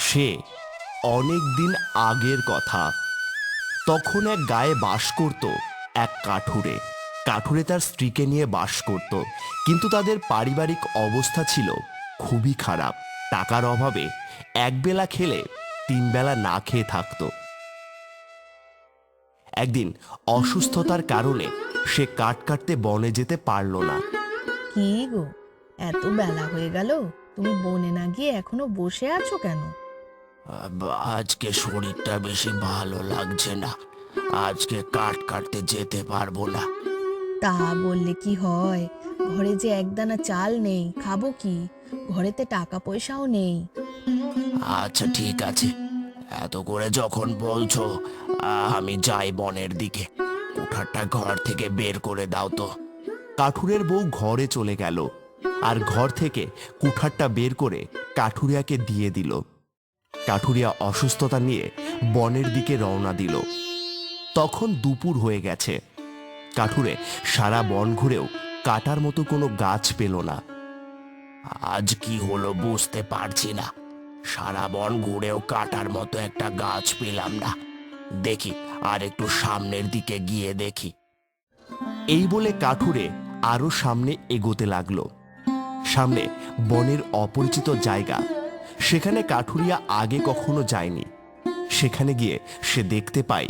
সে অনেক দিন আগের কথা। তখন এক গায়ে বাস করত এক কাঠুরে। কাঠুরে তার স্ত্রীকে নিয়ে বাস করত, কিন্তু তাদের পারিবারিক অবস্থা ছিল খুবই খারাপ। টাকার অভাবে একবেলা খেলে তিন বেলা না খেয়ে থাকত। একদিন অসুস্থতার কারণে সে কাঠ কাটতে বনে যেতে পারল না। কি গো, এত বেলা হয়ে গেল, তুমি বনে না গিয়ে এখনো বসে আছো কেন? আজকে শরীরটা বেশি ভালো লাগছে না, আজকে কাঠ কাটতে যেতে পারবো না। তা বললে কি হয়? ঘরে যে একদানা চাল নেই, খাবো কি? ঘরেতে টাকা পয়সাও নেই। আচ্ছা ঠিক আছে, এত করে যখন বলছো, আমি যাই বনের দিকে। কুঠারটা ঘর থেকে বের করে দাও তো। কাঠুরের বউ ঘরে চলে গেল আর ঘর থেকে কুঠারটা বের করে কাঠুরিয়াকে দিয়ে দিল। কাঠুরিয়া অসুস্থতা নিয়ে বনের দিকে রওনা দিল। তখন দুপুর হয়ে গেছে। কাঠুরে সারা বন ঘুরেও কাটার মতো কোনো গাছ পেল না। আজ কি হলো বুঝতে পারছি না, সারা বন ঘুরেও কাটার মতো একটা গাছ পেলাম না। দেখি আর একটু সামনের দিকে গিয়ে দেখি। এই বলে কাঠুরে আরো সামনে এগোতে লাগলো। সামনে বনের অপরিচিত জায়গা, সেখানে কাঠুরিয়া আগে কখনো যায়নি। সেখানে গিয়ে সে দেখতে পায়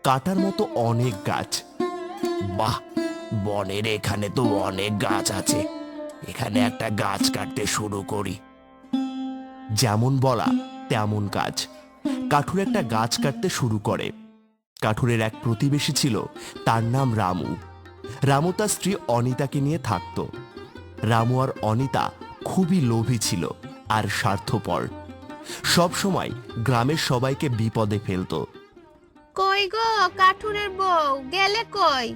কাটার মতো অনেক গাছ। বাহ, বনের এখানে তো অনেক গাছ আছে, এখানে একটা গাছ কাটতে শুরু করি। যেমন বলা তেমন কাজ। কাঠুরে একটা গাছ কাটতে শুরু করে। কাঠুরের এক প্রতিবেশী ছিল, তার নাম রামু। রামু তার স্ত্রী অনিতাকে নিয়ে থাকত। রামু আর অনিতা খুবই লোভী ছিল আর স্বার্থপর। সব সময় গ্রামের সবাইকে বিপদে ফেলতো। কই গো কাঠুরের বউ, গেলে কই?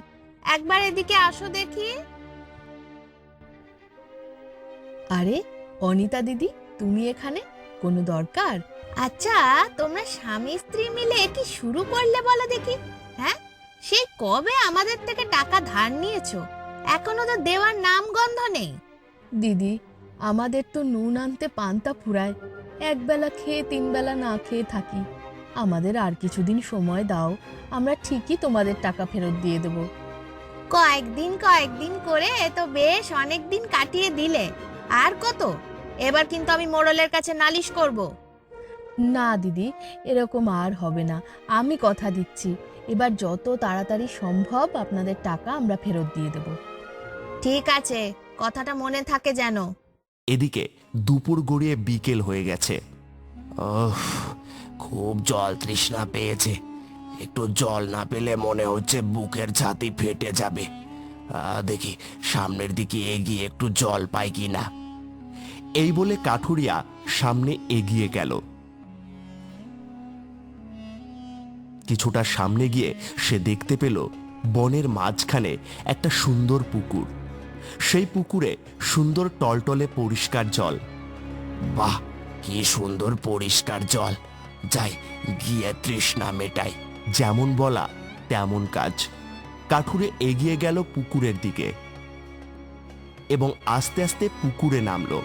একবার এদিকে আসো দেখি। আরে অনিতা দিদি, তুমি এখানে? কোনো দরকার? আচ্ছা, তোমরা স্বামী স্ত্রী মিলে কি শুরু করলে বলো দেখি? হ্যাঁ, সেই কবে আমাদের থেকে টাকা ধার নিয়েছো, এখনো তো দেওয়ার নাম গন্ধ নেই। দিদি, আমাদের তো নুন আনতে পান্তা ফুরায়, একবেলা খেয়ে তিন বেলা না খেয়ে থাকি। আমাদের আর কিছুদিন সময় দাও, আমরা ঠিকই তোমাদের টাকা ফেরত দিয়ে দেব। কয়েকদিন করে তো বেশ অনেক দিন কাটিয়ে দিলে, আর কত? এবার কিন্তু আমি মোড়লের কাছে নালিশ করব। না দিদি, এরকম আর হবে না, আমি কথা দিচ্ছি, এবার যত তাড়াতাড়ি সম্ভব আপনাদের টাকা আমরা ফেরত দিয়ে দেব। ঠিক আছে, কথাটা মনে থাকে যেন। এদিকে দুপুর গড়িয়ে বিকেল হয়ে গেছে। খুব জল তৃষ্ণা পেয়েছে, একটু জল না পেলে মনে হচ্ছে বুকের ছাতি ফেটে যাবে। দেখি সামনের দিকে এগিয়ে একটু জল পাই কিনা। এই বলে কাঠুরিয়া সামনে এগিয়ে গেল। কিছুটা সামনে গিয়ে সে দেখতে পেল বনের মাঝখানে একটা সুন্দর পুকুর। সেই পুকুরে সুন্দর টলটলে পরিষ্কার জল। বাহ, কি সুন্দর পরিষ্কার জল! যাই গিয়ে তৃষ্ণা মেটাই। যেমন বলা তেমন কাজ। কাঠুরে এগিয়ে গেল পুকুরের দিকে এবং আস্তে আস্তে পুকুরে নামলো।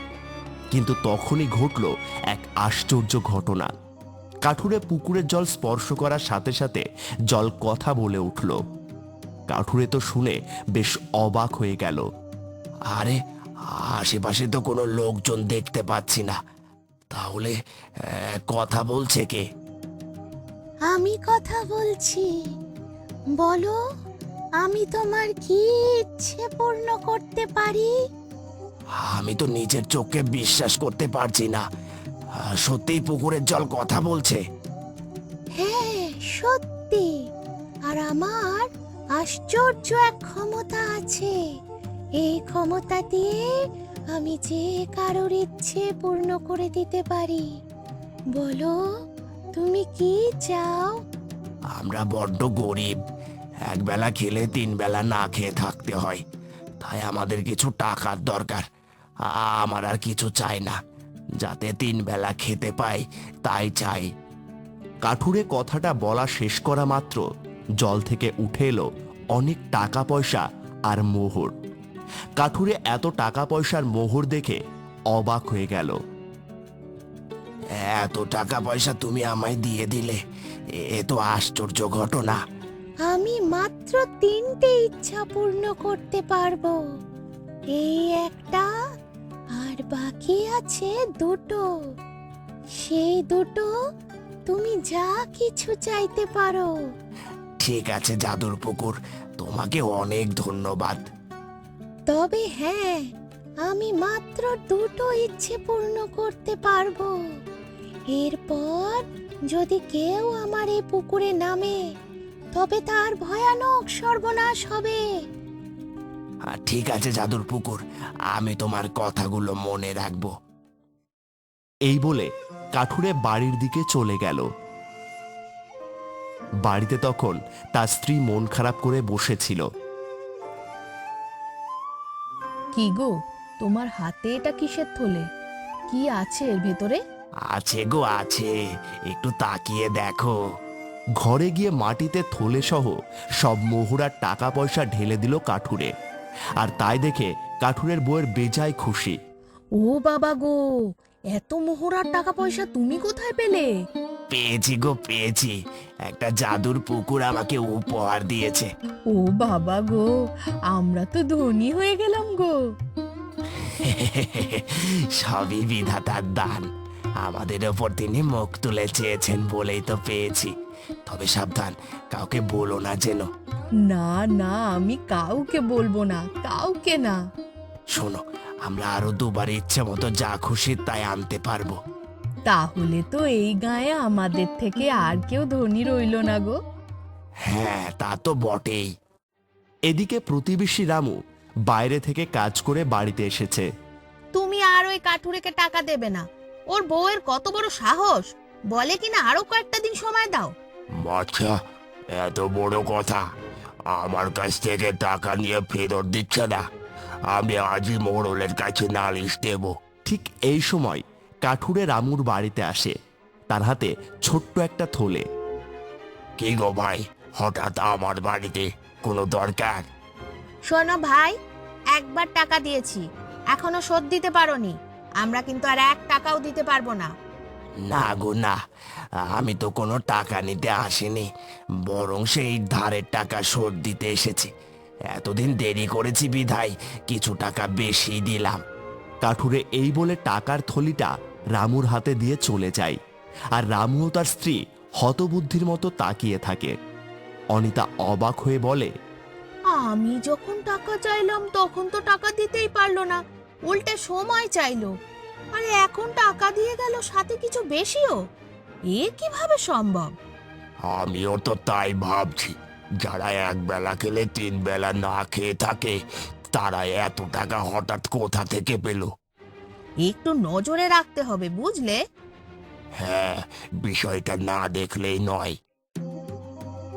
কিন্তু তখনই ঘটল এক আশ্চর্য ঘটনা। কাঠুরে পুকুরের জল স্পর্শ করার সাথে সাথে জল কথা বলে উঠল। কাঠুরে তো শুনে বেশ অবাক হয়ে গেল। আরে, আশেপাশে তো কোনো লোকজন দেখতে পাচ্ছি না, তাহলে কথা বলছে কে? আমি কথা বলছি, বলো, আমি তোমার কি ইচ্ছে পূর্ণ করতে পারি? আমি তো নিজের চোখে বিশ্বাস করতে পারছি না, সত্যিই পুকুরের জল কথা বলছে। হ্যাঁ, সত্যি। আর আমার আশ্চর্য এক ক্ষমতা আছে। এই ক্ষমতা দিয়ে আমি যে কারোর ইচ্ছে পূর্ণ করে দিতে পারি। বলো, তুমি কি চাও? আমরা বড্ড গরিব, একবেলা খেলে তিন বেলা না খেয়ে থাকতে হয়, তাই আমাদের কিছু টাকার দরকার। আমার আর কিছু চাই না, যাতে তিন বেলা খেতে পাই তাই চাই। কাঠুরে কথাটা বলা শেষ করা মাত্র জল থেকে উঠে এলো অনেক টাকা পয়সা আর মোহর। কাঠুরে এত টাকা পয়সার মোহর দেখে অবাক হয়ে গেল। এত টাকা পয়সা তুমি আমায় দিয়ে দিলে, এ তো আশ্চর্য ঘটনা। আমি মাত্র 3টে ইচ্ছা পূর্ণ করতে পারবো। এই একটা, আর বাকি আছে 2টো। সেই 2টো তুমি যা কিছু চাইতে পারো। ঠিক আছে জাদুর পুকুর, তোমাকে অনেক ধন্যবাদ। তবে হ্যাঁ, আমি মাত্র 2টো ইচ্ছে পূর্ণ করতে পারবো। এরপর যদি কেউ আমার এই পুকুরে নামে, তবে তার ভয়ানক সর্বনাশ হবে। ঠিক আছে জাদুর পুকুর, আমি তোমার কথাগুলো মনে রাখবো। এই বলে কাঠুরে বাড়ির দিকে চলে গেল। বাড়িতে তখন তার স্ত্রী মন খারাপ করে বসেছিল। কি গো, তোমার হাতে এটা কিসের থলে? কি আছে এর ভেতরে? আছে গো আছে, একটু তাকিয়ে দেখো। ঘরে গিয়ে মাটিতে থলে সহ সব মোহরার টাকা পয়সা ঢেলে দিল কাঠুরে। আর তাই দেখে কাঠুরের বউয়ের বেজায় খুশি। ও বাবা গো, এত মোহরার টাকা পয়সা তুমি কোথায় পেলে? পেয়েছি গো পেয়েছি, একটা জাদুর পুকুর আমাকে উপহার দিয়েছে। ও বাবা গো, আমরা তো ধনী হয়ে গেলাম গো। সবই বিধাতার দান, আমাদের ওপর তিনি মুখ তুলে চেয়েছেন বলেই তো পেয়েছি। তবে সাবধান, কাউকে বলো না যেন। না না, আমি কাউকে বলবো না, কাউকে না। শোনো, আমরা আরো 2বার ইচ্ছে মতো যা খুশি তাই আনতে পারবো। তাহলে তো এই গায়ে আমাদের থেকে আর কেউ ধনী রইলো না গো। হ্যাঁ, তা তো বটেই। এদিকে প্রতিবেশী রামু বাইরে থেকে কাজ করে বাড়িতে এসেছে। তুমি আর ওই কাঠুরেকে টাকা দেবে না? ওর বউয়ের কত বড় সাহস, বলে কিনা আরো কয়েকটা দিন সময় দাও। আচ্ছা, এত বড় কথা, আমার কাছ থেকে টাকা নিয়ে ফেরত দিচ্ছে না। আমি আজই মোড়লের কাছে নালিশ দেব। ঠিক এই সময় কাঠুরে রামুর বাড়িতে আসে। তার হাতে ছোট্ট একটা থলে। কি গো ভাই, হঠাৎ আমার বাড়িতে, কোনো দরকার? শোনো ভাই, একবার টাকা দিয়েছি, এখনো শোধ দিতে পারোনি। আমরা কিন্তু আর 1 টাকাও দিতে পারবো না। না গো না, আমি তো কোনো টাকা নিতে আসিনি, বরং সেই ধারের টাকা শোধ দিতে এসেছি। এতদিন দেরি করেছি বিধায় কিছু টাকা বেশি দিলাম। কাঠুরে এই বলে টাকার থলিটা রামুর হাতে দিয়ে চলে যায়। আর রামু ও তার স্ত্রী হতবুদ্ধির মতো তাকিয়ে থাকে। অনিতা অবাক হয়ে বলে, আমি যখন টাকা চাইলাম তখন তো টাকা দিতেই পারলো না, উল্টে সময় চাইলো। আরে এখন টাকা দিয়ে গেল, সাথে কিছু বেশিও। এ কিভাবে সম্ভব? আমিও তো তাই ভাবছি, যারা 1 বেলা খেলে 3 বেলা না খেয়ে থাকে, তারা এত টাকা হঠাৎ কোথা থেকে পেল? একটু নজরে রাখতে হবে, বুঝলে? হ্যাঁ, বিষয়টা না দেখলেই নয়।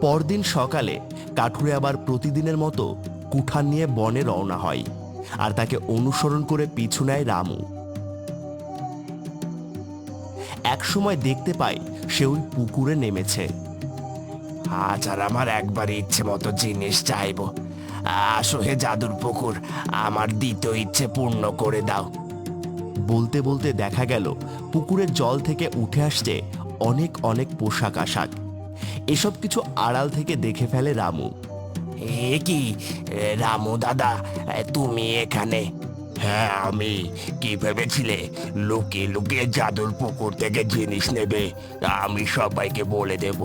পরদিন সকালে কাঠুরে আবার প্রতিদিনের মতো কুঠার নিয়ে বনে রওনা হয়। আর তাকে অনুসরণ করে পিছু নেয় রামু। এক সময় দেখতে পায় সে ওই পুকুরে নেমেছে। আজ আর আমার একবার ইচ্ছে মতো জিনিস চাইবো। আসো হে জাদুর পুকুর, আমার দ্বিতীয় ইচ্ছে পূর্ণ করে দাও। বলতে বলতে দেখা গেল পুকুরের জল থেকে উঠে আসছে অনেক অনেক পোশাক আশাক। এসব কিছু আড়াল থেকে দেখে ফেলে রামু। এ কি রামু দাদা, তুমি এখানে? হ্যাঁ আমি। কি ভেবেছিলে লুকিয়ে লুকিয়ে জাদুর পুকুর থেকে জিনিস নেবে? আমি সবাইকে বলে দেব।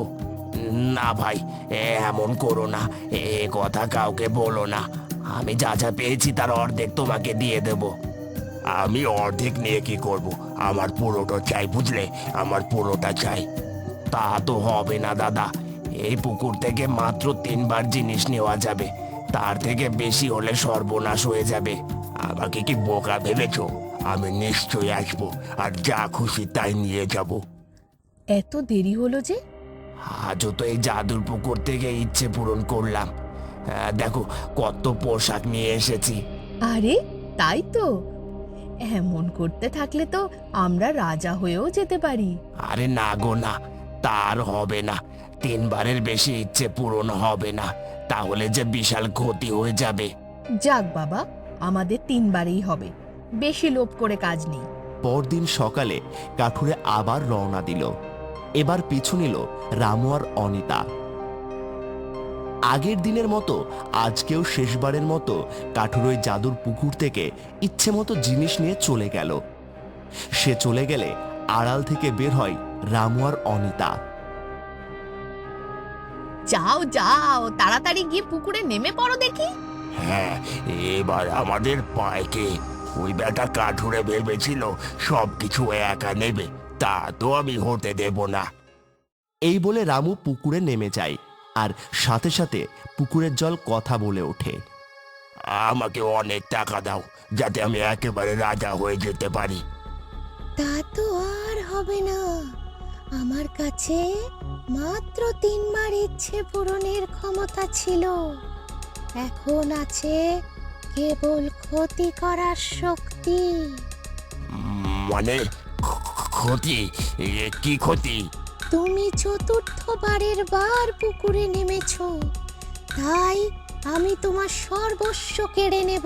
না ভাই, এমন করো না, এ কথা কাউকে বলো না। আমি যা যা পেয়েছি তার অর্ধেক তোমাকে দিয়ে দেব। আমি অর্ধেক নিয়ে কি করব? আমার পুরোটা চাই, বুঝলে? আমার পুরোটা চাই। তা তো হবে না দাদা, এই পুকুর থেকে মাত্র 3বার জিনিস নেওয়া যাবে, তার থেকে বেশি হলে সর্বনাশ হয়ে যাবে। আমাকে কি বোকা ভেবেছো? আমি নিশ্চয়ই আসবো, আর যা খুশি তাই নিয়ে যাব। এত দেরি হলো যে? আজও তো এই জাদুর পুকুর থেকে ইচ্ছে পূরণ করলাম। দেখো কত পোশাক নিয়ে এসেছি। আরে তাই তো, এমন করতে থাকলে তো আমরা রাজা হয়েও যেতে পারি। আরে না গো না, তার হবে না। 3বারের বেশি ইচ্ছে পূরণ হবে না, তাহলে যে বিশাল ক্ষতি হয়ে যাবে। যাক বাবা, আমাদের 3বারেই হবে, বেশি লোভ করে কাজ নেই। পরদিন সকালে কাঠুরে আবার রওনা দিল। এবার পিছু নিল রামু আর অনিতা। আগের দিনের মতো আজকেও শেষবারের মতো কাঠুর ওই জাদুর পুকুর থেকে ইচ্ছে মতো জিনিস নিয়ে চলে গেল। সে চলে গেলে আড়াল থেকে বের হয় রামু আর অনিতা। যাও যাও, তাড়াতাড়ি গিয়ে পুকুরে নেমে পড়ো দেখি। হ্যাঁ, এবার আমাদের পায়কে। ওই বেটা কাঠুরে ভেবেছিল সবকিছু একা নেবে, তা তো আমি হতে দেব না। এই বলে রামু পুকুরে নেমে যায়, আর সাথে সাথে পুকুরের জল কথা বলে ওঠে। আমাকে অনেক টাকা দাও, যাতে আমি একেবারে রাজা হয়ে যেতে পারি। তা তো আর হবে না। আমার কাছে মাত্র 3 বার ইচ্ছে পূরণের ক্ষমতা ছিল, এখন আছে কেবল ক্ষতি করার শক্তি। মানে ক্ষতি? কি ক্ষতি? তুমি চতুর্থবারের বার পুকুরে নেমেছো, তাই আমি তোমার সর্বস্ব কেড়ে নেব।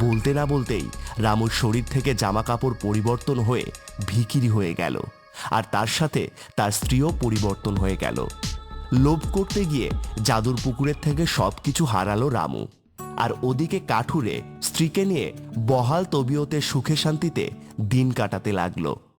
বলতে না বলতেই রামুর শরীর থেকে জামা কাপড় পরিবর্তন হয়ে ভিখিরি হয়ে গেল, আর তার সাথে তার স্ত্রীও পরিবর্তন হয়ে গেল। লোভ করতে গিয়ে জাদুর পুকুরের থেকে সবকিছু হারালো রামু। আর ওদিকে কাঠুরে স্ত্রীকে নিয়ে বহাল তবিয়তে সুখে শান্তিতে দিন কাটাতে লাগলো।